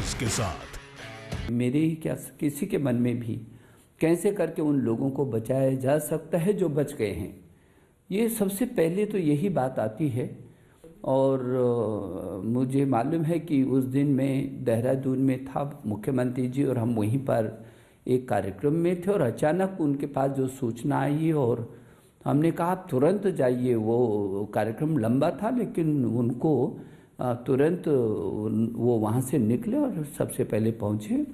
विश्वास के साथ। मेरे ही क्या किसी के मन में भी कैसे करके उन लोगों को बचाया जा सकता है जो बच गए हैं, ये सबसे पहले तो यही बात आती है। और मुझे मालूम है कि उस दिन मैं देहरादून में था, मुख्यमंत्री जी और हम वहीं पर एक कार्यक्रम में थे और अचानक उनके पास जो सूचना आई और हमने कहा आप तुरंत जाइए। वो कार्यक्रम लंबा था लेकिन उनको तुरंत वो वहाँ से निकले और सबसे पहले पहुँचे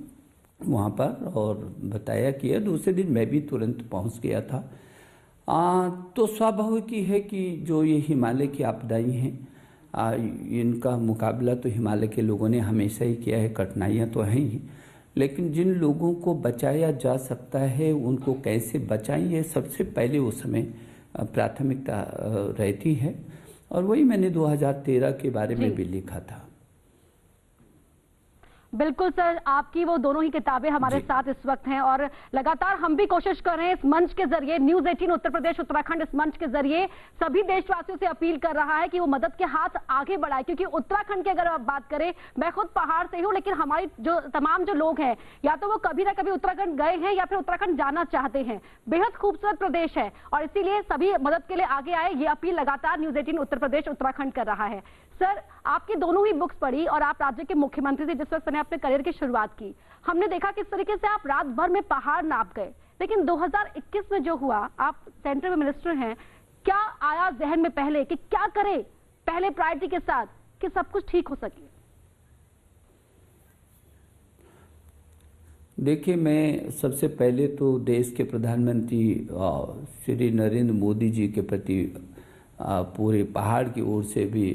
वहाँ पर और बताया कि दूसरे दिन मैं भी तुरंत पहुँच गया था। तो स्वाभाविक ही है कि जो ये हिमालय की आपदाएं हैं इनका मुकाबला तो हिमालय के लोगों ने हमेशा ही किया है, कठिनाइयाँ तो हैं ही, लेकिन जिन लोगों को बचाया जा सकता है उनको कैसे बचाएं ये सबसे पहले उस समय प्राथमिकता रहती है। और वही मैंने 2013 के बारे में भी लिखा था। बिल्कुल सर, आपकी वो दोनों ही किताबें हमारे साथ इस वक्त हैं और लगातार हम भी कोशिश कर रहे हैं इस मंच के जरिए, न्यूज़ 18 उत्तर प्रदेश उत्तराखंड इस मंच के जरिए सभी देशवासियों से अपील कर रहा है कि वो मदद के हाथ आगे बढ़ाए। क्योंकि उत्तराखंड की अगर आप बात करें, मैं खुद पहाड़ से हूं, लेकिन हमारी जो तमाम जो लोग हैं या तो वो कभी ना कभी उत्तराखंड गए हैं या फिर उत्तराखंड जाना चाहते हैं। बेहद खूबसूरत प्रदेश है और इसीलिए सभी मदद के लिए आगे आए, ये अपील लगातार न्यूज़ 18 उत्तर प्रदेश उत्तराखंड कर रहा है। सर, आपकी दोनों ही बुक्स पढ़ी और आप राज्य के मुख्यमंत्री थे जिस वक्त मैंने अपने करियर की शुरुआत की। हमने देखा किस तरीके से आप रात भर में पहाड़ नाप गए, लेकिन 2021 में जो हुआ, आप सेंटर में मिनिस्टर हैं, क्या आया जहन में पहले कि क्या करें पहले प्रायोरिटी के साथ कि सब कुछ ठीक हो सके? देखिए, मैं सबसे पहले तो देश के प्रधानमंत्री श्री नरेंद्र मोदी जी के प्रति पूरे पहाड़ की ओर से भी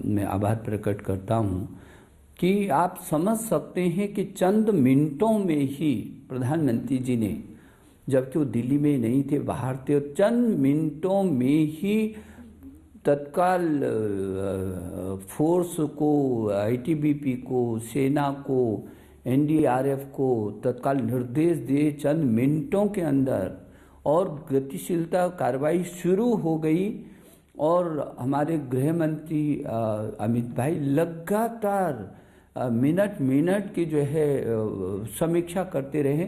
मैं आभार प्रकट करता हूं कि आप समझ सकते हैं कि चंद मिनटों में ही प्रधानमंत्री जी ने, जबकि वो दिल्ली में नहीं थे, बाहर थे, और चंद मिनटों में ही तत्काल फोर्स को, आईटीबीपी को, सेना को, एनडीआरएफ को तत्काल निर्देश दिए चंद मिनटों के अंदर और गतिशीलता कार्रवाई शुरू हो गई। और हमारे गृह मंत्री अमित भाई लगातार मिनट मिनट की जो है समीक्षा करते रहे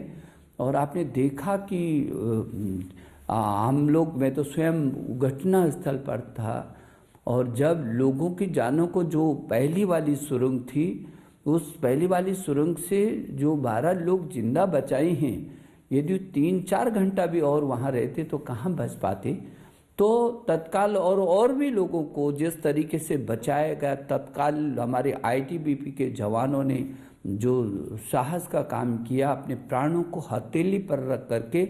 और आपने देखा कि हम लोग, मैं तो स्वयं घटना स्थल पर था और जब लोगों की जानों को, जो पहली वाली सुरंग थी, उस पहली वाली सुरंग से जो 12 लोग जिंदा बचाए हैं, यदि 3-4 घंटा भी और वहाँ रहते तो कहाँ बच पाते। तो तत्काल और भी लोगों को जिस तरीके से बचाया गया, तत्काल हमारे आईटीबीपी के जवानों ने जो साहस का काम किया, अपने प्राणों को हथेली पर रख करके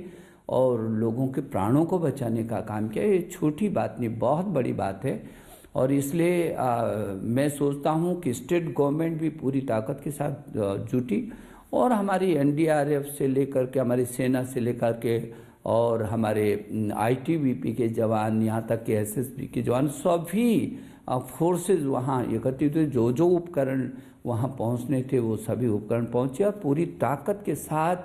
और लोगों के प्राणों को बचाने का काम किया, ये छोटी बात नहीं, बहुत बड़ी बात है। और इसलिए मैं सोचता हूँ कि स्टेट गवर्नमेंट भी पूरी ताकत के साथ जुटी और हमारी एनडीआरएफ से लेकर के, हमारी सेना से लेकर के और हमारे आईटीबीपी के जवान, यहाँ तक कि एसएसबी के जवान, सभी फोर्सेस वहाँ एकत्रित हुए। जो उपकरण वहाँ पहुँचने थे वो सभी उपकरण पहुँचे और पूरी ताकत के साथ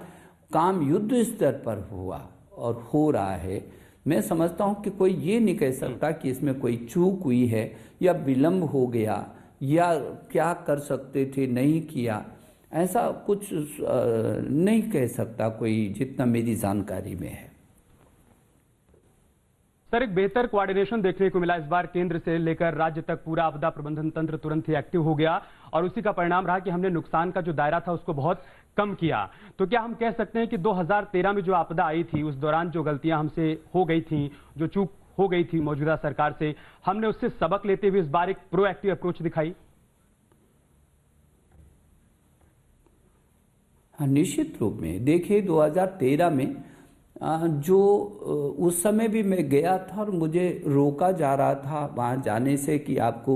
काम युद्ध स्तर पर हुआ और हो रहा है। मैं समझता हूँ कि कोई ये नहीं कह सकता कि इसमें कोई चूक हुई है या विलम्ब हो गया या क्या कर सकते थे नहीं किया, ऐसा कुछ नहीं कह सकता कोई, जितना मेरी जानकारी में है। सर, एक बेहतर कोऑर्डिनेशन देखने को मिला इस बार, केंद्र से लेकर राज्य तक पूरा आपदा प्रबंधन तंत्र तुरंत ही एक्टिव हो गया और उसी का परिणाम रहा कि हमने नुकसान का जो दायरा था उसको बहुत कम किया। तो क्या हम कह सकते हैं कि 2013 में जो आपदा आई थी उस दौरान जो गलतियां हमसे हो गई थी, जो चूक हो गई थी मौजूदा सरकार से, हमने उससे सबक लेते हुए इस बार एक प्रोएक्टिव अप्रोच दिखाई? हाँ, निश्चित रूप में। देखिए, 2013 में जो उस समय भी मैं गया था और मुझे रोका जा रहा था वहाँ जाने से कि आपको,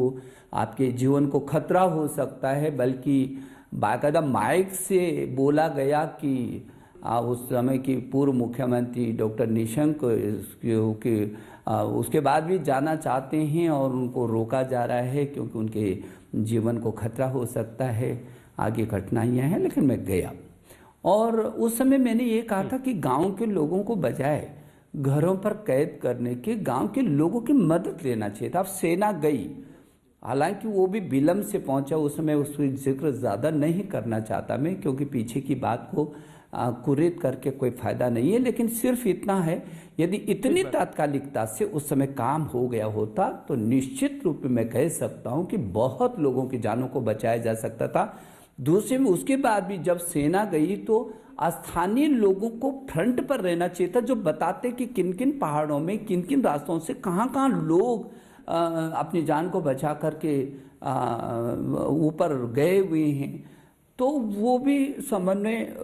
आपके जीवन को खतरा हो सकता है, बल्कि बाकायदा माइक से बोला गया कि उस समय की पूर्व मुख्यमंत्री डॉक्टर निशंक के उसके बाद भी जाना चाहते हैं और उनको रोका जा रहा है क्योंकि उनके जीवन को खतरा हो सकता है, आगे कठिनाइयाँ हैं। लेकिन मैं गया और उस समय मैंने ये कहा था कि गांव के लोगों को बजाय घरों पर कैद करने के गांव के लोगों की मदद लेना चाहिए था। अब सेना गई, हालांकि वो भी विलम्ब से पहुंचा, उस समय उसको जिक्र ज़्यादा नहीं करना चाहता मैं, क्योंकि पीछे की बात को कुरेद करके कोई फायदा नहीं है। लेकिन सिर्फ इतना है, यदि इतनी तात्कालिकता से उस समय काम हो गया होता तो निश्चित रूप में मैं कह सकता हूं कि बहुत लोगों की जानों को बचाया जा सकता था। दूसरे में उसके बाद भी जब सेना गई तो स्थानीय लोगों को फ्रंट पर रहना चाहिए था, जो बताते कि किन किन पहाड़ों में किन किन रास्तों से कहाँ कहाँ लोग अपनी जान को बचा करके ऊपर गए हुए हैं। तो वो भी समन्वय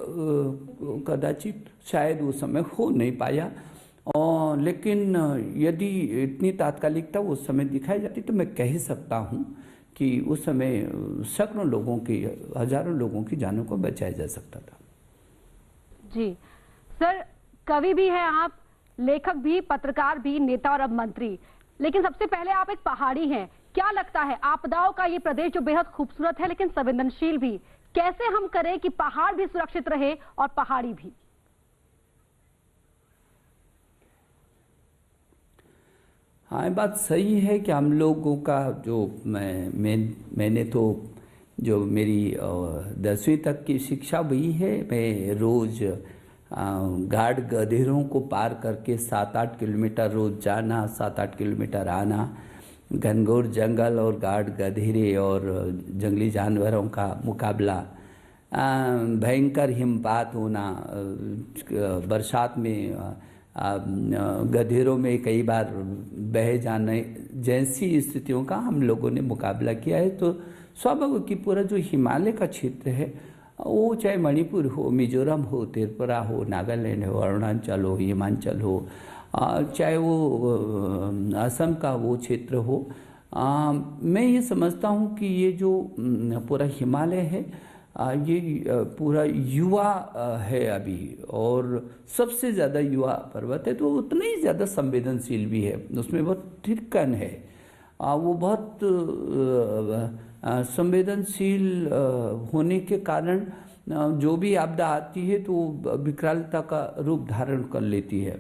कदाचित शायद उस समय हो नहीं पाया। और लेकिन यदि इतनी तात्कालिकता उस समय दिखाई जाती तो मैं कह सकता हूँ कि उस समय सैकड़ों लोगों की, हजारों लोगों की जानों को बचाया जा सकता था। जी सर, कवि भी हैं आप, लेखक भी, पत्रकार भी, नेता और अब मंत्री, लेकिन सबसे पहले आप एक पहाड़ी हैं। क्या लगता है आपदाओं का ये प्रदेश जो बेहद खूबसूरत है लेकिन संवेदनशील भी, कैसे हम करें कि पहाड़ भी सुरक्षित रहे और पहाड़ी भी? हाँ, बात सही है कि हम लोगों का जो मैंने तो जो मेरी 10वीं तक की शिक्षा हुई है, मैं रोज़ गाढ़ गधेरों को पार करके 7-8 किलोमीटर रोज़ जाना, 7-8 किलोमीटर आना, घनघोर जंगल और गाढ़ गधेरे और जंगली जानवरों का मुकाबला, भयंकर हिमपात होना, बरसात में गधेरों में कई बार बह जाने जैसी स्थितियों का हम लोगों ने मुकाबला किया है। तो स्वाभाविक कि पूरा जो हिमालय का क्षेत्र है, वो चाहे मणिपुर हो, मिजोरम हो, त्रिपुरा हो, नागालैंड हो, अरुणाचल हो, हिमाचल हो, चाहे वो असम का वो क्षेत्र हो, मैं ये समझता हूँ कि ये जो पूरा हिमालय है, ये पूरा युवा है अभी, और सबसे ज़्यादा युवा पर्वत है, तो उतना ही ज़्यादा संवेदनशील भी है। उसमें बहुत थिरकन है, वो बहुत संवेदनशील होने के कारण जो भी आपदा आती है तो विकरालता का रूप धारण कर लेती है।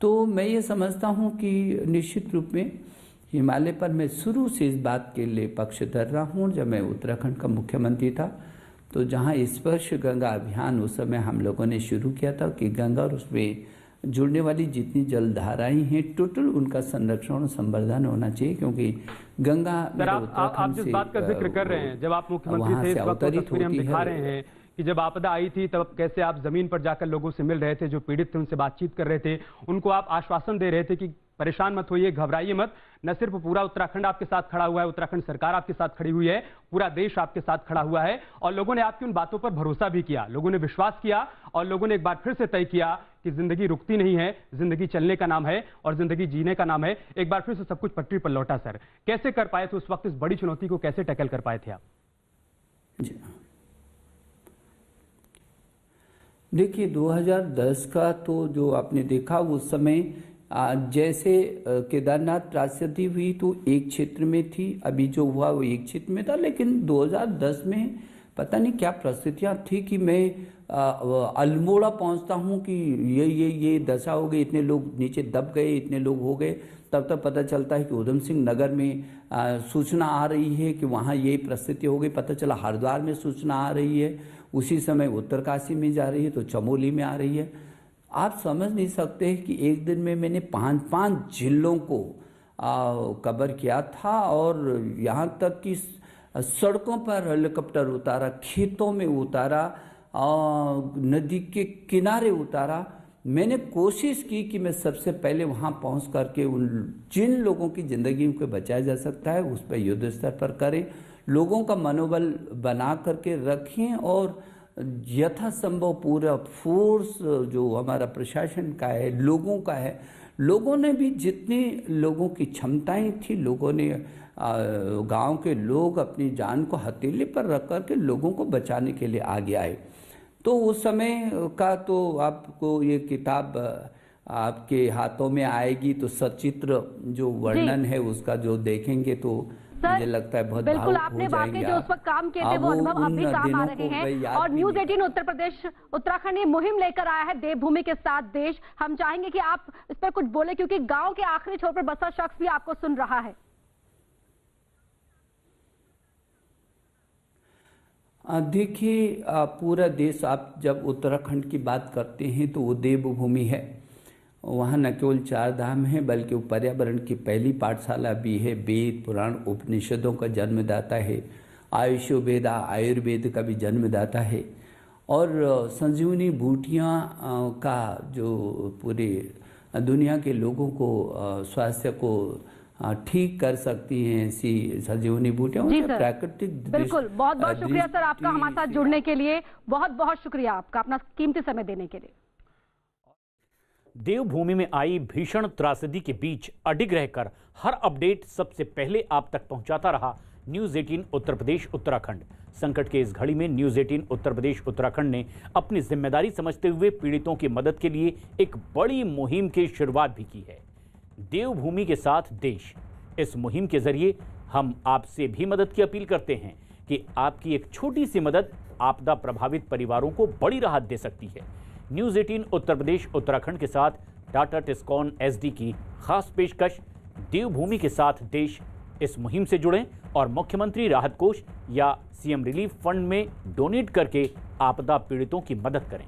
तो मैं ये समझता हूँ कि निश्चित रूप में हिमालय पर मैं शुरू से इस बात के लिए पक्षधर रहा हूँ। जब मैं उत्तराखंड का मुख्यमंत्री था तो जहाँ स्पर्श गंगा अभियान उस समय हम लोगों ने शुरू किया था कि गंगा और उसमें जुड़ने वाली जितनी जलधाराएं हैं टोटल उनका संरक्षण और संवर्धन होना चाहिए, क्योंकि गंगा आप जिस बात का जिक्र कर रहे हैं, जब आप मुख्यमंत्री थे, इस वक्त तस्वीरें हम दिखा रहे हैं कि जब आपदा आई थी तब कैसे आप जमीन पर जाकर लोगों से मिल रहे थे, जो पीड़ित थे उनसे बातचीत कर रहे थे, उनको आप आश्वासन दे रहे थे कि परेशान मत होइए, घबराइए मत। न सिर्फ पूरा उत्तराखंड आपके साथ खड़ा हुआ है, उत्तराखंड सरकार आपके साथ खड़ी हुई है, पूरा देश आपके साथ खड़ा हुआ है, और लोगों ने आपकी उन बातों पर भरोसा भी किया, लोगों ने विश्वास किया, और लोगों ने एक बार फिर से तय किया कि जिंदगी रुकती नहीं है, जिंदगी चलने का नाम है और जिंदगी जीने का नाम है। एक बार फिर से सब कुछ पटरी पर लौटा। सर, कैसे कर पाए थे उस वक्त, इस बड़ी चुनौती को कैसे टैकल कर पाए थे आप? जी देखिए, 2010 का तो जो आपने देखा उस समय जैसे केदारनाथ त्रासदी हुई तो एक क्षेत्र में थी, अभी जो हुआ वो एक क्षेत्र में था, लेकिन 2010 में पता नहीं क्या परिस्थितियाँ थी कि मैं अल्मोड़ा पहुंचता हूं कि ये दशा हो गई, इतने लोग नीचे दब गए, इतने लोग हो गए। तब तक पता चलता है कि उधम सिंह नगर में सूचना आ रही है कि वहाँ ये परिस्थिति हो गई। पता चला हरिद्वार में सूचना आ रही है, उसी समय उत्तरकाशी में जा रही है, तो चमोली में आ रही है। आप समझ नहीं सकते कि एक दिन में मैंने 5 जिलों को कवर किया था, और यहाँ तक कि सड़कों पर हेलीकॉप्टर उतारा, खेतों में उतारा, नदी के किनारे उतारा। मैंने कोशिश की कि मैं सबसे पहले वहाँ पहुँच करके उन जिन लोगों की ज़िंदगी को बचाया जा सकता है उस पर युद्ध स्तर पर करें, लोगों का मनोबल बना करके रखें, और यथासंभव पूरा फोर्स जो हमारा प्रशासन का है, लोगों का है, लोगों ने भी जितनी लोगों की क्षमताएं थी, लोगों ने गांव के लोग अपनी जान को हथेली पर रख करके लोगों को बचाने के लिए आगे आए। तो उस समय का तो आपको ये किताब आपके हाथों में आएगी तो सचित्र जो वर्णन है उसका जो देखेंगे तो मुझे लगता है बहुत बिल्कुल आपने वाकई जो उस वक्त काम किए थे वो अनुभव अब भी काम आ रहे हैं। और न्यूज़ 18 उत्तर प्रदेश उत्तराखंड ये मुहिम लेकर आया है देवभूमि के साथ देश। हम चाहेंगे कि आप इस पर कुछ बोले, क्योंकि गांव के आखिरी छोर पर बसा शख्स भी आपको सुन रहा है। देखिए, पूरा देश, आप जब उत्तराखंड की बात करते हैं तो वो देवभूमि है। वहाँ न केवल 4 धाम हैं बल्कि वो पर्यावरण की पहली पाठशाला भी है। वेद पुराण उपनिषदों का जन्मदाता है। आयुषो वेदा आयुर्वेद का भी जन्मदाता है। और संजीवनी बूटियाँ का जो पूरे दुनिया के लोगों को स्वास्थ्य को ठीक कर सकती हैं, ऐसी संजीवनी बूटियाँ प्राकृतिक। बिल्कुल, बहुत बहुत शुक्रिया सर आपका हमारे साथ जुड़ने के लिए। बहुत बहुत शुक्रिया आपका अपना कीमती समय देने के लिए। देवभूमि में आई भीषण त्रासदी के बीच अडिग रहकर हर अपडेट सबसे पहले आप तक पहुंचाता रहा न्यूज़ 18 उत्तर प्रदेश उत्तराखंड। संकट के इस घड़ी में न्यूज़ 18 उत्तर प्रदेश उत्तराखंड ने अपनी जिम्मेदारी समझते हुए पीड़ितों की मदद के लिए एक बड़ी मुहिम की शुरुआत भी की है। देवभूमि के साथ देश, इस मुहिम के जरिए हम आपसे भी मदद की अपील करते हैं कि आपकी एक छोटी सी मदद आपदा प्रभावित परिवारों को बड़ी राहत दे सकती है। न्यूज़ 18 उत्तर प्रदेश उत्तराखंड के साथ टाटा टिस्कॉन SD की खास पेशकश देवभूमि के साथ देश। इस मुहिम से जुड़ें और मुख्यमंत्री राहत कोष या CM रिलीफ फंड में डोनेट करके आपदा पीड़ितों की मदद करें।